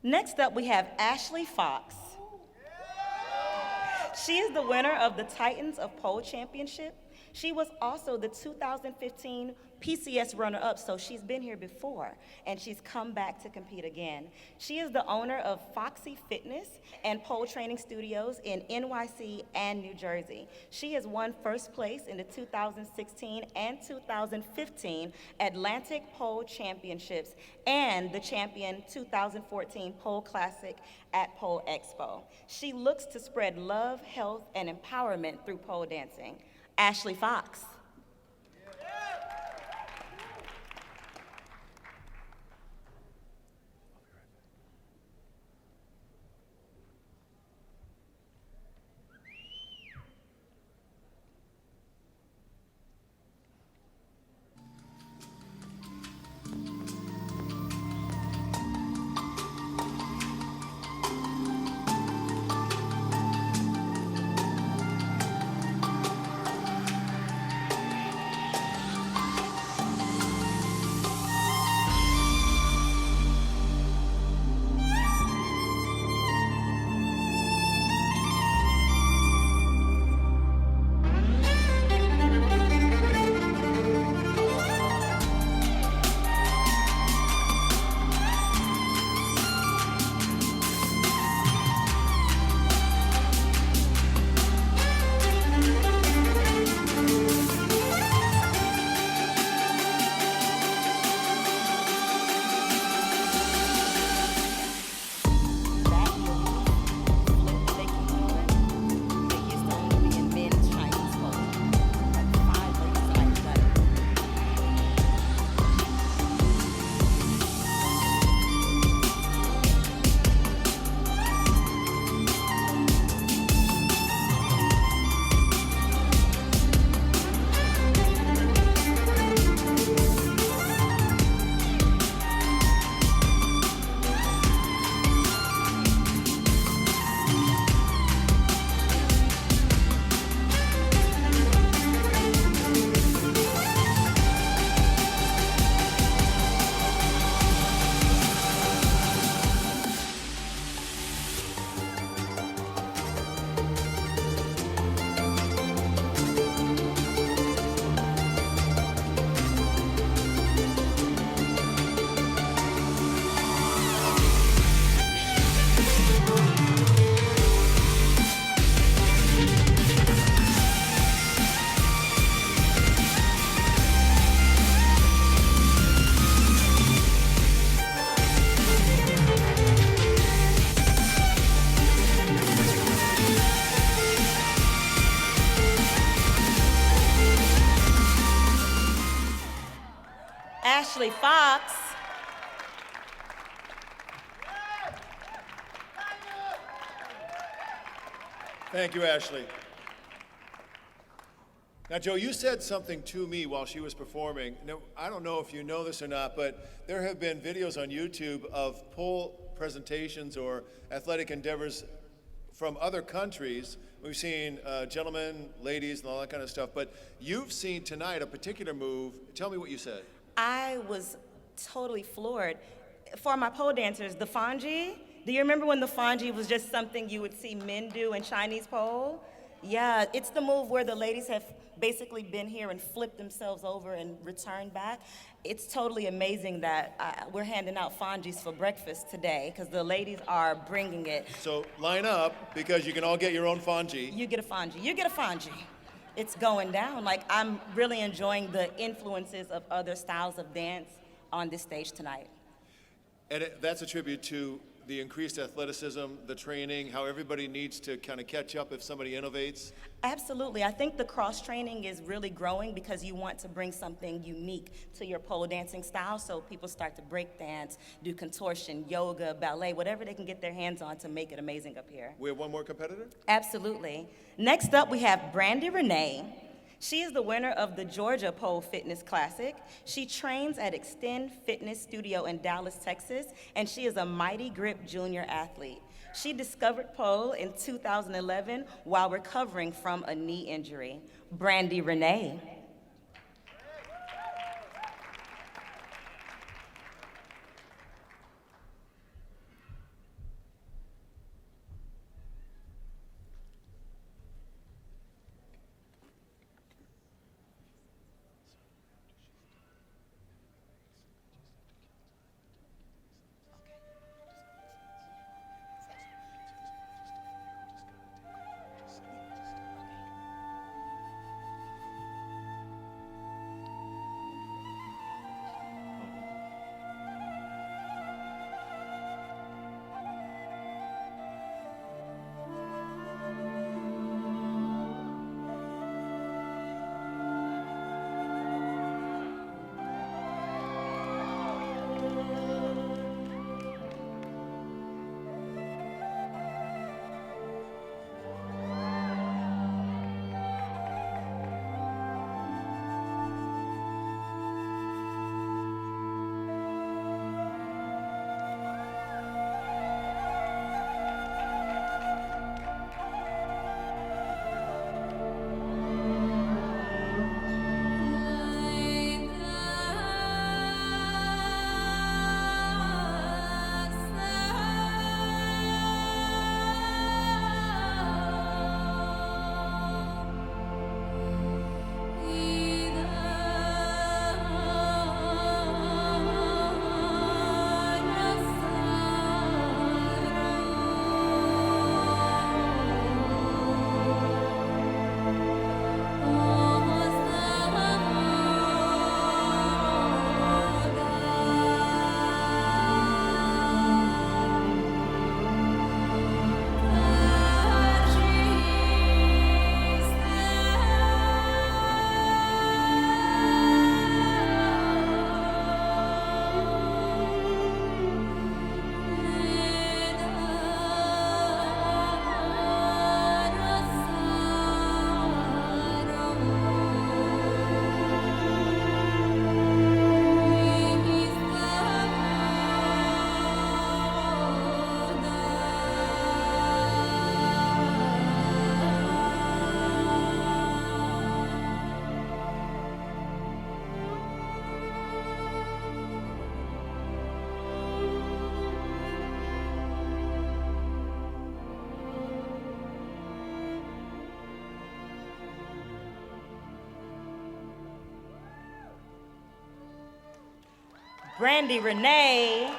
Next up, we have Ashley Fox. She is the winner of the Titans of Pole Championship. She was also the 2015 PCS runner-up, so she's been here before, and she's come back to compete again. She is the owner of Foxy Fitness and Pole Training Studios in NYC and New Jersey. She has won first place in the 2016 and 2015 Atlantic Pole Championships and the champion 2014 Pole Classic at Pole Expo. She looks to spread love, health, and empowerment through pole dancing. Ashley Fox. Ashley Fox. Thank you, Ashley. Now, Joe, you said something to me while she was performing. Now, I don't know if you know this or not, but there have been videos on YouTube of pole presentations or athletic endeavors from other countries. We've seen gentlemen, ladies, and all that kind of stuff, but you've seen tonight a particular move. Tell me what you said. I was totally floored. For my pole dancers, the Fanji, do you remember when the Fanji was just something you would see men do in Chinese pole? Yeah, it's the move where the ladies have basically been here and flipped themselves over and returned back. It's totally amazing that we're handing out Fanjis for breakfast today because the ladies are bringing it. So line up because you can all get your own Fanji. You get a Fanji, you get a Fanji. It's going down. Like, I'm really enjoying the influences of other styles of dance on this stage tonight. And that's a tribute to the increased athleticism, the training, how everybody needs to kind of catch up if somebody innovates? Absolutely. I think the cross-training is really growing because you want to bring something unique to your pole dancing style, so people start to break dance, do contortion, yoga, ballet, whatever they can get their hands on to make it amazing up here. We have one more competitor? Absolutely. Next up, we have Brandy Renee. She is the winner of the Georgia Pole Fitness Classic. She trains at Extend Fitness Studio in Dallas, Texas, and she is a Mighty Grip junior athlete. She discovered pole in 2011 while recovering from a knee injury. Brandy Renee. Brandy Renee.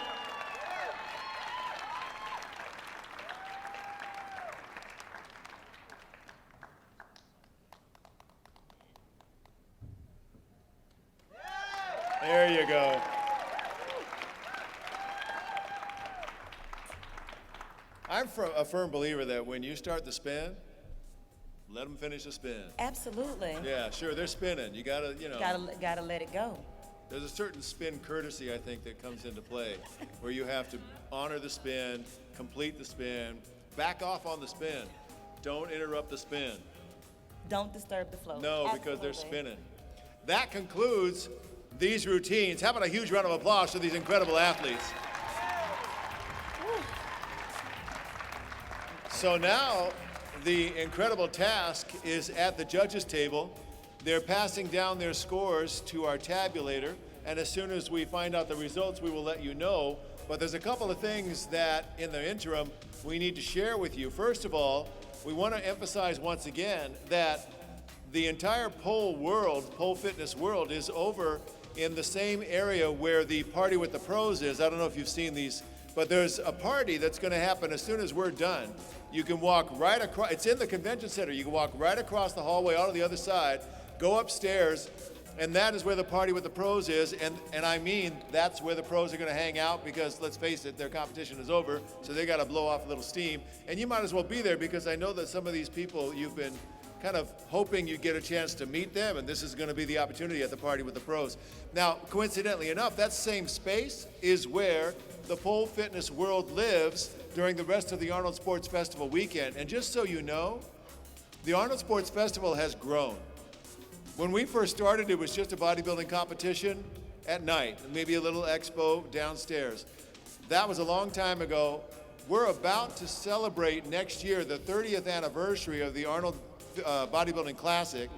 There you go. I'm a firm believer that when you start the spin, let them finish the spin. Absolutely. Yeah, sure, they're spinning. You gotta, Gotta let it go. there's a certain spin courtesy, I think, that comes into play, where you have to honor the spin, complete the spin, back off on the spin. Don't interrupt the spin. Don't disturb the flow. No, because they're Absolutely. spinning. That concludes these routines. How about a huge round of applause for these incredible athletes? So now the incredible task is at the judges' table. They're passing down their scores to our tabulator, and as soon as we find out the results, we will let you know. But there's a couple of things that, in the interim, we need to share with you. First of all, we want to emphasize once again that the entire pole fitness world is over in the same area where the Party with the Pros is. I don't know if you've seen these, but there's a party that's going to happen as soon as we're done. You can walk right across, it's in the convention center. You can walk right across the hallway out to the other side, go upstairs, and that is where the Party with the Pros is. And I mean, that's where the pros are going to hang out because, let's face it, their competition is over, so they got to blow off a little steam. And you might as well be there because I know that some of these people, you've been kind of hoping you get a chance to meet them, and this is going to be the opportunity at the Party with the Pros. Now, coincidentally enough, that same space is where the pole fitness world lives during the rest of the Arnold Sports Festival weekend. And just so you know, the Arnold Sports Festival has grown. When we first started, it was just a bodybuilding competition at night, and maybe a little expo downstairs. That was a long time ago. We're about to celebrate next year the 30th anniversary of the Arnold Bodybuilding Classic,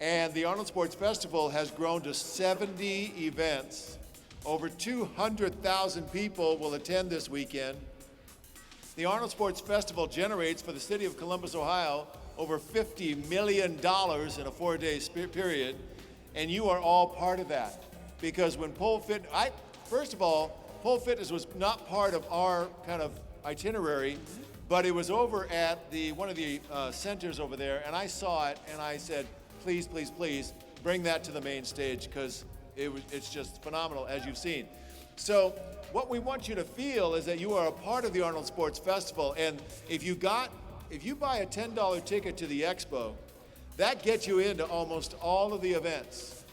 and the Arnold Sports Festival has grown to 70 events. Over 200,000 people will attend this weekend. The Arnold Sports Festival generates for the city of Columbus, Ohio, over $50 million in a 4-day period, and you are all part of that. Because when first of all, pole fitness was not part of our kind of itinerary, but it was over at one of the centers over there, and I saw it, and I said, please, please, please, bring that to the main stage, because it's just phenomenal, as you've seen. So what we want you to feel is that you are a part of the Arnold Sports Festival, and if you buy a $10 ticket to the expo, that gets you into almost all of the events.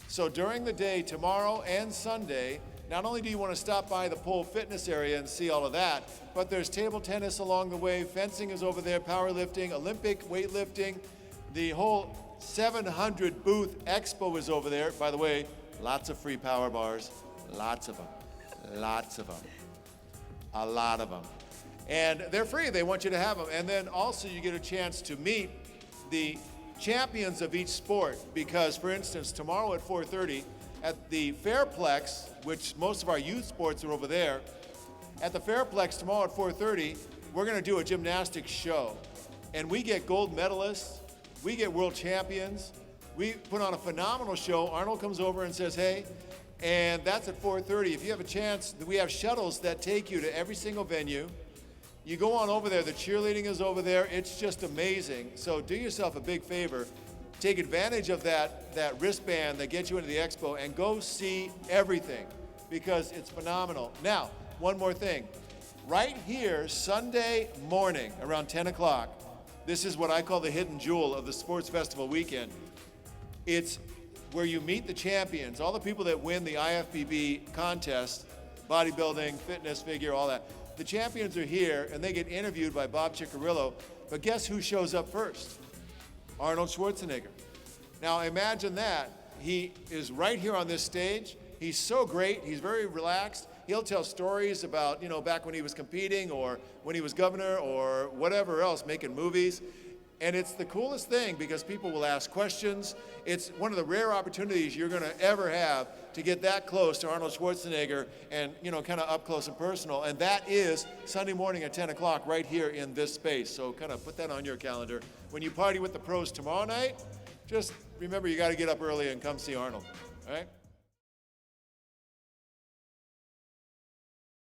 So during the day, tomorrow and Sunday, not only do you want to stop by the pole fitness area and see all of that, but there's table tennis along the way, fencing is over there, powerlifting, Olympic weightlifting, the whole 700 booth expo is over there. By the way, lots of free power bars, lots of them, a lot of them. And they're free, they want you to have them. And then also you get a chance to meet the champions of each sport, because for instance, tomorrow at 4:30 at the Fairplex, which most of our youth sports are over there, at the Fairplex tomorrow at 4:30, we're gonna do a gymnastics show. And we get gold medalists, we get world champions, we put on a phenomenal show. Arnold comes over and says, hey, and that's at 4:30. If you have a chance, we have shuttles that take you to every single venue. You go on over there, the cheerleading is over there, it's just amazing. So do yourself a big favor, take advantage of that wristband that gets you into the expo and go see everything, because it's phenomenal. Now, one more thing. Right here, Sunday morning, around 10 o'clock, this is what I call the hidden jewel of the Sports Festival weekend. It's where you meet the champions, all the people that win the IFBB contest, bodybuilding, fitness, figure, all that. The champions are here, and they get interviewed by Bob Ciccarillo, but guess who shows up first? Arnold Schwarzenegger. Now imagine that. He is right here on this stage. He's so great, he's very relaxed. He'll tell stories about, back when he was competing or when he was governor or whatever else, making movies. And it's the coolest thing because people will ask questions. It's one of the rare opportunities you're gonna ever have to get that close to Arnold Schwarzenegger and, kind of up close and personal. And that is Sunday morning at 10 o'clock right here in this space. So kind of put that on your calendar. When you party with the pros tomorrow night, just remember you gotta get up early and come see Arnold, all right?